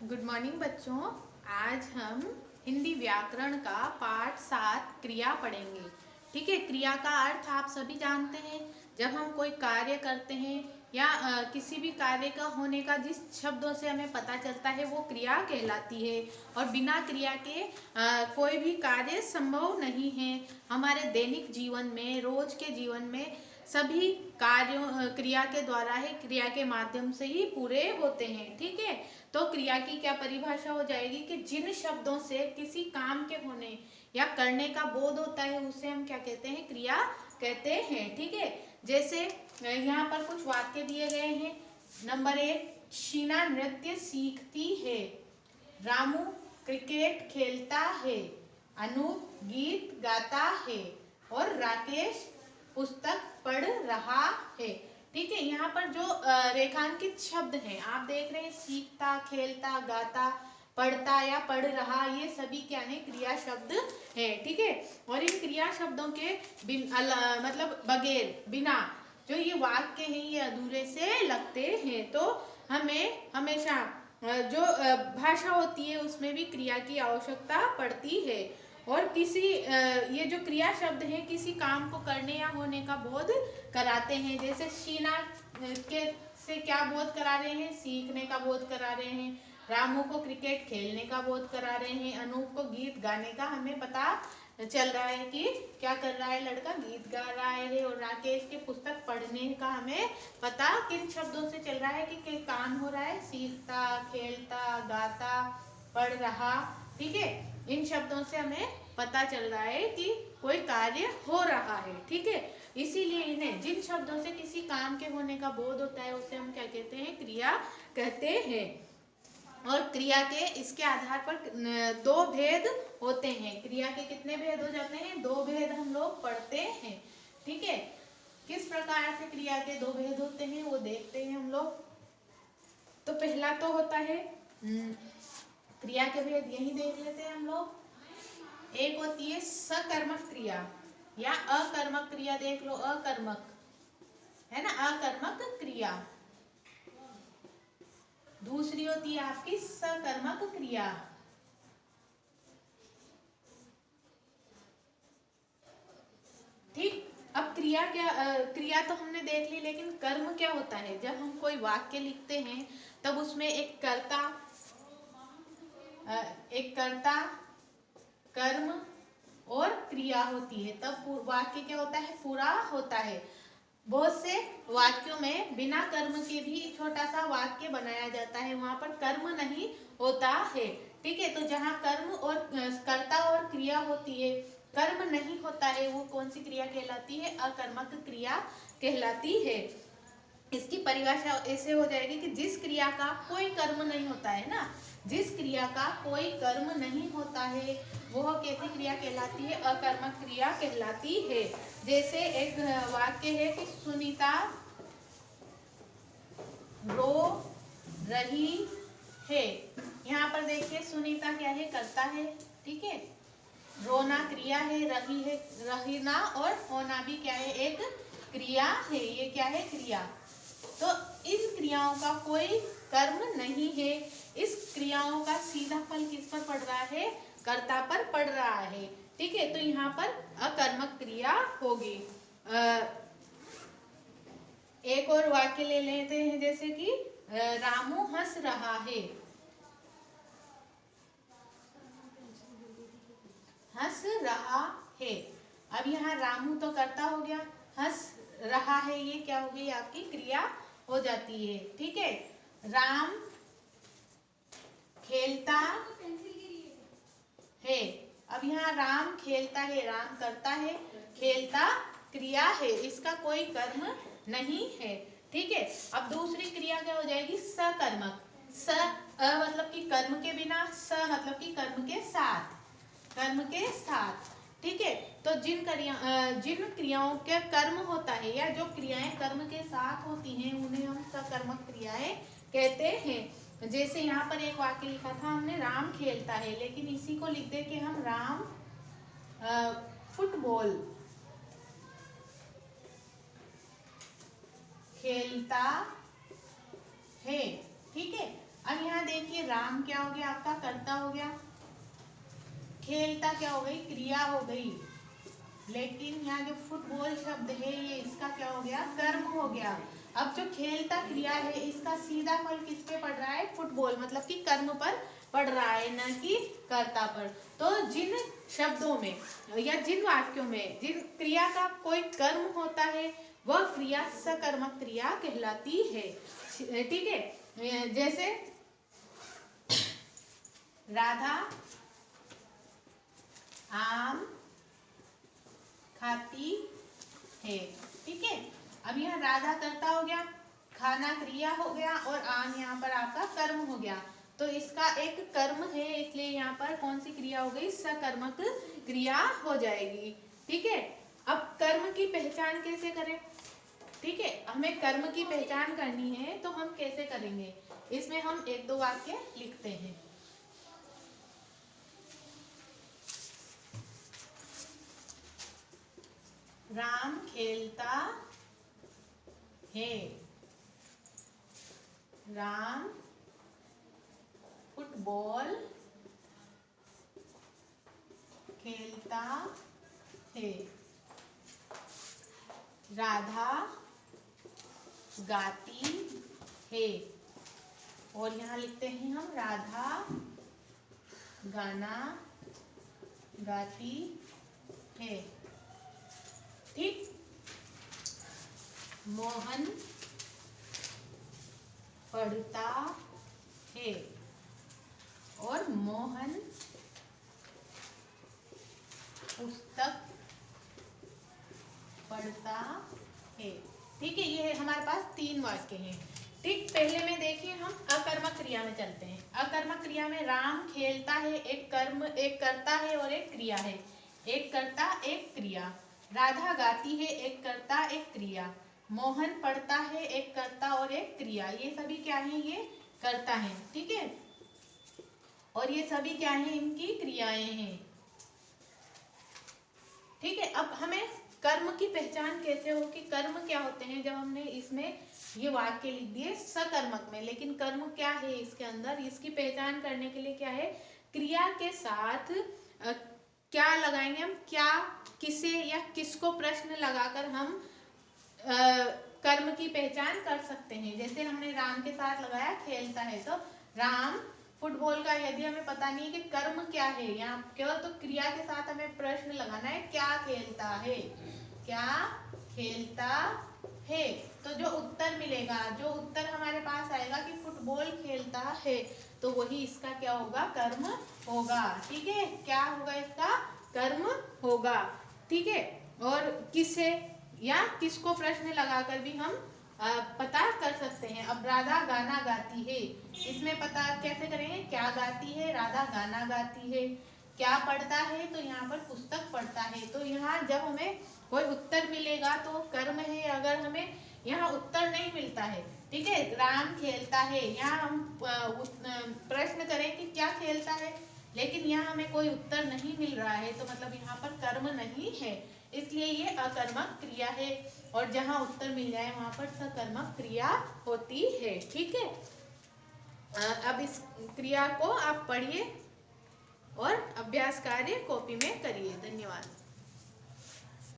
Good morning बच्चों। आज हम हिंदी व्याकरण का पाठ 7 क्रिया पढ़ेंगे। ठीक है, क्रिया का अर्थ आप सभी जानते हैं। जब हम कोई कार्य करते हैं या किसी भी कार्य का होने का जिस शब्दों से हमें पता चलता है वो क्रिया कहलाती है। और बिना क्रिया के कोई भी कार्य संभव नहीं है। हमारे दैनिक जीवन में, रोज के जीवन में सभी कार्यों क्रिया के द्वारा ही, क्रिया के माध्यम से ही पूरे होते हैं। ठीक है, तो क्रिया की क्या परिभाषा हो जाएगी कि जिन शब्दों से किसी काम के होने या करने का बोध होता है उसे हम क्या कहते हैं, क्रिया कहते हैं। ठीक है, जैसे यहाँ पर कुछ वाक्य दिए गए हैं। नंबर 1, शीना नृत्य सीखती है, रामू क्रिकेट खेलता है, अनूप गीत गाता है और राकेश पुस्तक पढ़ रहा है। ठीक है, यहाँ पर जो रेखांकित शब्द हैं आप देख रहे हैं, सीखता, खेलता, गाता, पढ़ता या पढ़ रहा, ये सभी क्या है, क्रिया शब्द है। ठीक है, और इन क्रिया शब्दों के मतलब बगैर, बिना जो ये वाक्य हैं ये अधूरे से लगते हैं। तो हमें हमेशा जो भाषा होती है उसमें भी क्रिया की आवश्यकता पड़ती है। और किसी ये जो क्रिया शब्द है किसी काम को करने या होने का बोध कराते हैं। जैसे शीना के से क्या बोध करा रहे हैं, सीखने का बोध करा रहे हैं। रामू को क्रिकेट खेलने का बोध करा रहे हैं। अनूप को गीत गाने का हमें पता चल रहा है कि क्या कर रहा है, लड़का गीत गा रहा है। और राकेश के पुस्तक पढ़ने का हमें पता किन शब्दों से चल रहा है कि काम हो रहा है, सीखता, खेलता, गाता, पढ़ रहा। ठीक है, इन शब्दों से हमें पता चल रहा है कि कोई कार्य हो रहा है। ठीक है, इसीलिए इन्हें, जिन शब्दों से किसी काम के होने का बोध होता है उसे हम क्या कहते हैं, क्रिया कहते हैं। और क्रिया के इसके आधार पर दो भेद होते हैं। क्रिया के कितने भेद हो जाते हैं, दो भेद हम लोग पढ़ते हैं। ठीक है, किस प्रकार से क्रिया के दो भेद होते हैं वो देखते हैं हम लोग। तो पहला तो होता है क्रिया के भेद, यही देख लेते हैं हम लोग। एक होती है सकर्मक क्रिया या अकर्मक क्रिया, देख लो, अकर्मक है ना, अकर्मक क्रिया। दूसरी होती है आपकी सकर्मक क्रिया। ठीक, अब क्रिया क्या, क्रिया तो हमने देख ली, लेकिन कर्म क्या होता है। जब हम कोई वाक्य लिखते हैं तब उसमें एक कर्ता, कर्म और क्रिया होती है, तब वाक्य क्या होता है, पूरा होता है। बहुत से वाक्यों में बिना कर्म के भी छोटा सा वाक्य बनाया जाता है, वहां पर कर्म नहीं होता है। ठीक है, तो जहाँ कर्म और कर्ता और क्रिया होती है, कर्म नहीं होता है, वो कौन सी क्रिया कहलाती है, अकर्मक क्रिया कहलाती है। इसकी परिभाषा ऐसे हो जाएगी कि जिस क्रिया का कोई कर्म नहीं होता है ना, जिस क्रिया का कोई कर्म नहीं होता है वह कैसी क्रिया कहलाती है, अकर्मक क्रिया कहलाती है। जैसे एक वाक्य है कि सुनीता रो रही है। यहाँ पर देखिए, सुनीता क्या है, कर्ता है। ठीक है, रोना क्रिया है, रही है, रहना और होना भी क्या है, एक क्रिया है। ये क्या है, क्रिया। तो इन क्रियाओं का कोई कर्म नहीं है। इस क्रियाओं का सीधा फल किस पर पड़ रहा है, कर्ता पर पड़ रहा है। ठीक है, तो यहाँ पर अकर्मक क्रिया होगी। एक और वाक्य ले लेते हैं, जैसे कि रामू हंस रहा है, हंस रहा है। अब यहाँ रामू तो कर्ता हो गया, हंस रहा है ये क्या हो गई, आपकी क्रिया हो जाती है। ठीक है, राम खेलता है। अब यहाँ राम खेलता है, राम करता है, खेलता क्रिया है, इसका कोई कर्म नहीं है। ठीक है, अब दूसरी क्रिया क्या हो जाएगी, सकर्मक। स मतलब कि कर्म के बिना, स मतलब कि कर्म के साथ, कर्म के साथ। ठीक है, तो जिन क्रियाओं के कर्म होता है या जो क्रियाएं कर्म के साथ होती हैं उन्हें हम सकर्मक क्रियाएं कहते हैं। जैसे यहाँ पर एक वाक्य लिखा था हमने, राम खेलता है, लेकिन इसी को लिख दे कि हम राम फुटबॉल खेलता है। ठीक है, अब यहाँ देखिए राम क्या हो गया आपका कर्ता हो गया, खेलता क्या हो गई क्रिया हो गई, लेकिन यहाँ जो फुटबॉल शब्द है ये इसका क्या हो गया कर्म हो गया। अब जो खेलता क्रिया है इसका सीधा फल किस पे पड़ रहा है, फुटबॉल, मतलब कि कर्म पर पड़ रहा है, न कि कर्ता पर। तो जिन शब्दों में या जिन वाक्यों में जिन क्रिया का कोई कर्म होता है वह क्रिया सकर्मक क्रिया कहलाती है। ठीक है, जैसे राधा आम खाती है। ठीक है, अब यहाँ राधा कर्ता हो गया, खाना क्रिया हो गया और आम यहाँ पर आपका कर्म हो गया। तो इसका एक कर्म है, इसलिए यहाँ पर कौन सी क्रिया हो गई, सकर्मक क्रिया हो जाएगी। ठीक है, अब कर्म की पहचान कैसे करें। ठीक है, हमें कर्म की पहचान करनी है तो हम कैसे करेंगे, इसमें हम एक दो वाक्य लिखते हैं। राम खेलता है, राम फुटबॉल खेलता है, राधा गाती है, और यहाँ लिखते हैं हम राधा गाना गाती है। ठीक, मोहन पढ़ता है और मोहन पुस्तक पढ़ता है। ठीक है, ये हमारे पास 3 वाक्य हैं। ठीक, पहले में देखिए हम अकर्मक क्रिया में चलते हैं। अकर्मक क्रिया में राम खेलता है, एक कर्म, एक कर्ता है और एक क्रिया है, एक कर्ता एक क्रिया। राधा गाती है, एक कर्ता एक क्रिया। मोहन पढ़ता है, एक कर्ता और एक क्रिया। ये सभी क्या है, ये कर्ता है। ठीक है, और ये सभी क्या है, इनकी क्रियाएं हैं। ठीक है, अब हमें कर्म की पहचान कैसे हो कि कर्म क्या होते हैं। जब हमने इसमें ये वाक्य लिख दिए सकर्मक में, लेकिन कर्म क्या है इसके अंदर, इसकी पहचान करने के लिए क्या है, क्रिया के साथ क्या लगाएंगे हम, क्या, किसे या किसको प्रश्न लगाकर हम कर्म की पहचान कर सकते हैं। जैसे हमने राम के साथ लगाया खेलता है, तो राम फुटबॉल का, यदि हमें पता नहीं है कि कर्म क्या है यहाँ केवल, तो क्रिया के साथ हमें प्रश्न लगाना है, क्या खेलता है, क्या खेलता है। तो जो उत्तर मिलेगा, जो उत्तर हमारे पास आएगा कि फुटबॉल खेलता है, तो वही इसका क्या होगा, कर्म होगा। ठीक है, क्या होगा, इसका कर्म होगा। ठीक है, और किसे या किसको प्रश्न लगाकर भी हम पता कर सकते हैं। अब राधा गाना गाती है, इसमें पता कैसे करेंगे, क्या गाती है, राधा गाना गाती है। क्या पढ़ता है, तो यहाँ पर पुस्तक पढ़ता है। तो यहाँ जब हमें कोई उत्तर मिलेगा तो कर्म है। अगर हमें यहाँ उत्तर नहीं मिलता है, ठीक है, राम खेलता है, यहाँ हम प्रश्न करें कि क्या खेलता है, लेकिन यहाँ हमें कोई उत्तर नहीं मिल रहा है, तो मतलब यहाँ पर कर्म नहीं है, इसलिए ये अकर्मक क्रिया है। और जहाँ उत्तर मिल जाए वहां पर सकर्मक क्रिया होती है। ठीक है, अब इस क्रिया को आप पढ़िए और अभ्यास कार्य कॉपी में करिए। धन्यवाद।